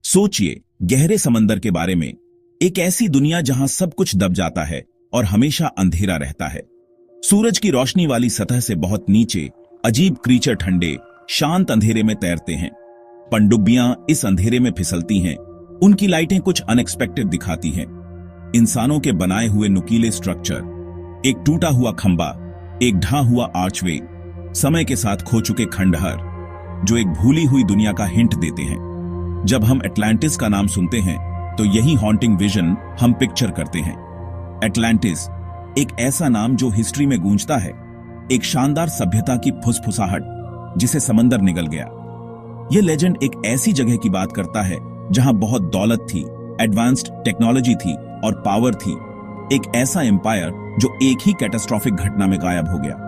सोचिए गहरे समंदर के बारे में, एक ऐसी दुनिया जहां सब कुछ दब जाता है और हमेशा अंधेरा रहता है। सूरज की रोशनी वाली सतह से बहुत नीचे अजीब क्रीचर ठंडे शांत अंधेरे में तैरते हैं। पनडुब्बियां इस अंधेरे में फिसलती हैं, उनकी लाइटें कुछ अनएक्सपेक्टेड दिखाती हैं। इंसानों के बनाए हुए नुकीले स्ट्रक्चर, एक टूटा हुआ खंबा, एक ढहा हुआ आर्चवे, समय के साथ खो चुके खंडहर जो एक भूली हुई दुनिया का हिंट देते हैं। जब हम एटलांटिस का नाम सुनते हैं तो यही हॉन्टिंग विजन हम पिक्चर करते हैं। एटलांटिस एक ऐसा नाम जो हिस्ट्री में गूंजता है, एक शानदार सभ्यता की फुसफुसाहट जिसे समंदर निगल गया। यह लेजेंड एक ऐसी जगह की बात करता है जहां बहुत दौलत थी, एडवांस्ड टेक्नोलॉजी थी और पावर थी। एक ऐसा एम्पायर जो एक ही कैटास्ट्रॉफिक घटना में गायब हो गया।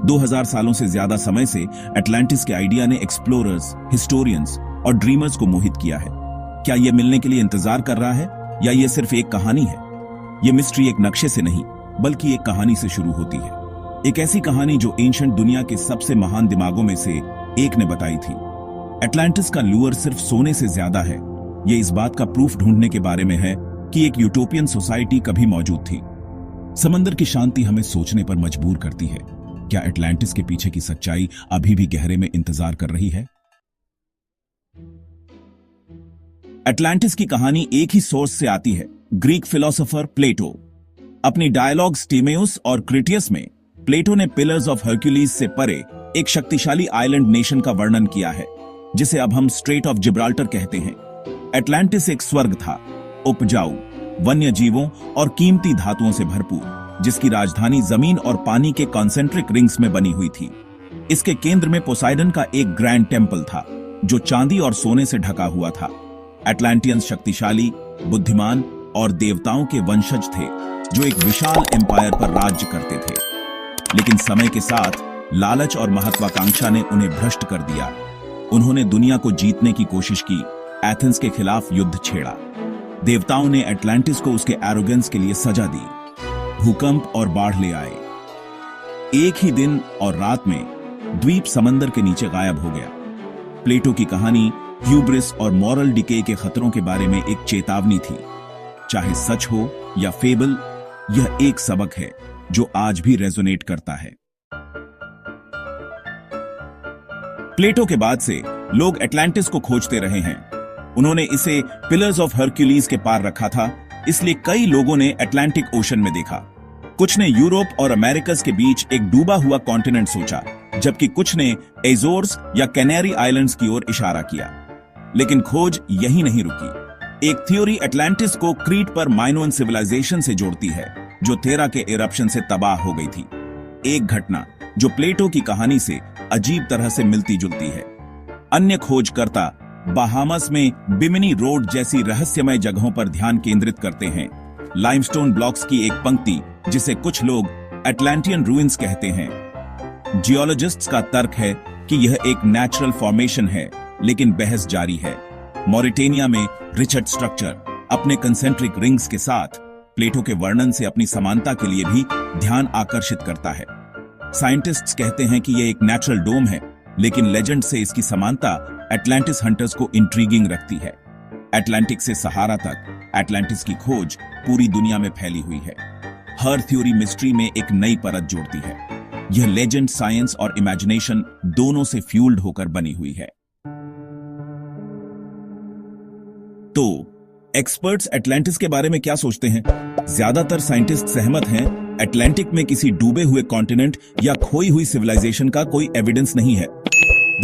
2000 सालों से ज्यादा समय से एटलांटिस के आइडिया ने एक्सप्लोरर्स, हिस्टोरियंस और ड्रीमर्स को मोहित किया है। क्या यह मिलने के लिए इंतजार कर रहा है या यह सिर्फ एक कहानी है? यह मिस्ट्री एक नक्शे से नहीं बल्कि एक कहानी से शुरू होती है। एक ऐसी कहानी जो एंशिएंट दुनिया के सबसे महान दिमागों में से एक ने बताई थी। एटलांटिस का लूर सिर्फ सोने से ज्यादा है। यह इस बात का प्रूफ ढूंढने के बारे में है कि एक यूटोपियन सोसाइटी कभी मौजूद थी। समंदर की शांति हमें सोचने पर मजबूर करती है। क्या एटलांटिस के पीछे की सच्चाई अभी भी गहरे में इंतजार कर रही है? एटलांटिस की कहानी एक ही सोर्स से आती है, ग्रीक फिलोसोफर प्लेटो। अपनी डायलॉग्स टिमेउस और क्रिटियस में प्लेटो ने पिलर्स ऑफ हरक्यूलिस से परे एक शक्तिशाली आइलैंड नेशन का वर्णन किया है, जिसे अब हम स्ट्रेट ऑफ जिब्राल्टर कहते हैं। एटलांटिस एक स्वर्ग था, उपजाऊ, वन्य जीवों और कीमती धातुओं से भरपूर, जिसकी राजधानी जमीन और पानी के कॉन्सेंट्रिक रिंग्स में बनी हुई थी। इसके केंद्र में पोसाइडन का एक ग्रैंड टेम्पल था जो चांदी और सोने से ढका हुआ था। एटलांटियंस शक्तिशाली, बुद्धिमान और देवताओं के वंशज थे जो एक विशाल एम्पायर पर राज्य करते थे। लेकिन समय के साथ लालच और महत्वाकांक्षा ने उन्हें भ्रष्ट कर दिया। उन्होंने दुनिया को जीतने की कोशिश की, एथेंस के खिलाफ युद्ध छेड़ा। देवताओं ने एटलांटिस को उसके एरोगेंस के लिए सजा दी, भूकंप और बाढ़ ले आए। एक ही दिन और रात में द्वीप समंदर के नीचे गायब हो गया। प्लेटो की कहानी ह्यूब्रिस और मॉरल डिके के खतरों के बारे में एक चेतावनी थी। चाहे सच हो या फेबल, यह एक सबक है जो आज भी रेजोनेट करता है। प्लेटो के बाद से लोग एटलांटिस को खोजते रहे हैं। उन्होंने इसे पिलर्स ऑफ हरक्यूलिस के पार रखा था, इसलिए कई लोगों ने अटलांटिक ओशन में देखा। कुछ ने यूरोप और अमेरिकस के बीच एक डूबा हुआ कॉन्टिनेंट सोचा, जबकि कुछ ने एजोर्स या कैनेरी आइलैंड्स की ओर इशारा किया। लेकिन खोज यही नहीं रुकी। एक थ्योरी एटलांटिस को क्रीट पर माइनोअन सिविलाइजेशन से जोड़ती है, जो थेरा के इरप्शन से तबाह हो गई थी। एक घटना जो प्लेटो की कहानी से अजीब तरह से मिलती जुलती है। अन्य खोजकर्ता बहामास में बिमिनी रोड जैसी रहस्यमय जगहों पर ध्यान केंद्रित करते हैं। लाइमस्टोन ब्लॉक्स की एक पंक्ति जिसे कुछ लोग एटलांटियन रूइंस कहते हैं। जियोलॉजिस्ट्स का तर्क है कि यह एक नेचुरल फॉर्मेशन है, लेकिन बहस जारी है। मॉरिटेनिया में रिचर्ड स्ट्रक्चर अपने कंसेंट्रिक रिंग्स के साथ प्लेटो के वर्णन से अपनी समानता के लिए भी ध्यान आकर्षित करता है। साइंटिस्ट्स कहते हैं कि यह एक नेचुरल डोम है, लेकिन लेजेंड से इसकी समानता एटलांटिस हंटर्स को इंट्रीगिंग रखती है। अटलांटिक से सहारा तक एटलांटिस की खोज पूरी दुनिया में फैली हुई है। हर थ्योरी मिस्ट्री में एक नई परत जोड़ती है। यह लेजेंड साइंस और इमेजिनेशन दोनों से फ्यूल्ड होकर बनी हुई है। तो एक्सपर्ट्स एटलांटिस के बारे में क्या सोचते हैं? ज्यादातर साइंटिस्ट सहमत हैं, अटलांटिक में किसी डूबे हुए कॉन्टिनेंट या खोई हुई सिविलाइजेशन का कोई एविडेंस नहीं है।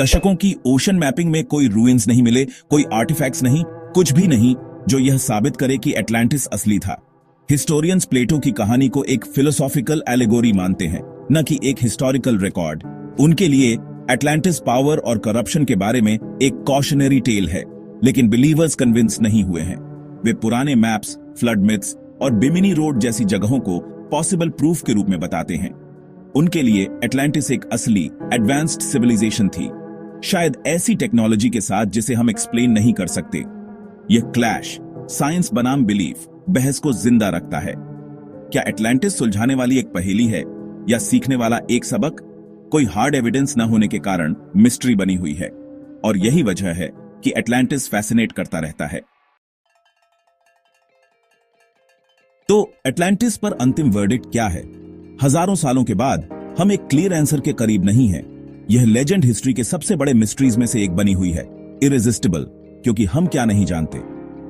दशकों की ओशन मैपिंग में कोई रूइंस नहीं मिले, कोई आर्टिफैक्ट्स नहीं, कुछ भी नहीं जो यह साबित करे कि एटलांटिस असली था। हिस्टोरियंस प्लेटो की कहानी को एक फिलोसॉफिकल एलेगोरी मानते हैं, न कि एक हिस्टोरिकल रिकॉर्ड। उनके लिए एटलांटिस पावर और करप्शन के बारे में एक कॉशनरी टेल है, लेकिन बिलीवर्स कन्विंस नहीं हुए हैं। वे पुराने मैप्स, फ्लड मिथ्स और बिमिनी रोड जैसी जगहों को पॉसिबल प्रूफ के रूप में बताते हैं। उनके लिए एटलांटिस एक असली एडवांस्ड सिविलाइजेशन थी, शायद ऐसी टेक्नोलॉजी के साथ जिसे हम एक्सप्लेन नहीं कर सकते। यह क्लैश साइंस बनाम बिलीफ बहस को जिंदा रखता है। क्या एटलांटिस सुलझाने वाली एक पहेली है या सीखने वाला एक सबक? कोई हार्ड एविडेंस न होने के कारण मिस्ट्री बनी हुई है, और यही वजह है कि एटलांटिस फैसिनेट करता रहता है। तो एटलांटिस पर अंतिम वर्डिक्ट क्या है? हजारों सालों के बाद हम एक क्लियर आंसर के करीब नहीं हैं। यह लेजेंड हिस्ट्री के सबसे बड़े मिस्ट्रीज में से एक बनी हुई है, इरेजिस्टिबल, क्योंकि हम क्या नहीं जानते।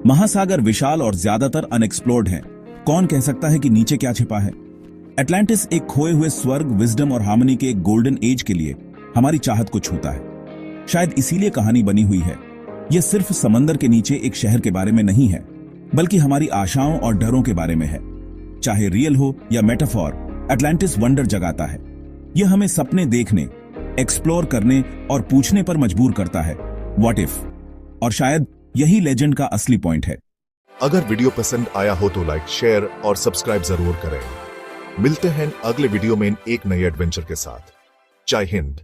महासागर विशाल और ज्यादातर अनएक्सप्लोर्ड हैं। कौन कह सकता है कि नीचे क्या छिपा है? एटलांटिस एक खोए हुए स्वर्ग, विजडम और हार्मनी के एक गोल्डन एज के लिए हमारी चाहत को छूता है। शायद इसीलिए कहानी बनी हुई है। यह सिर्फ समंदर के नीचे एक शहर के बारे में नहीं है, बल्कि हमारी आशाओं और डरों के बारे में है। चाहे रियल हो या मेटाफॉर, एटलांटिस वंडर जगाता है। यह हमें सपने देखने, एक्सप्लोर करने और पूछने पर मजबूर करता है, व्हाट इफ? और शायद यही लेजेंड का असली पॉइंट है। अगर वीडियो पसंद आया हो तो लाइक, शेयर और सब्सक्राइब जरूर करें। मिलते हैं अगले वीडियो में एक नए एडवेंचर के साथ। जय हिंद।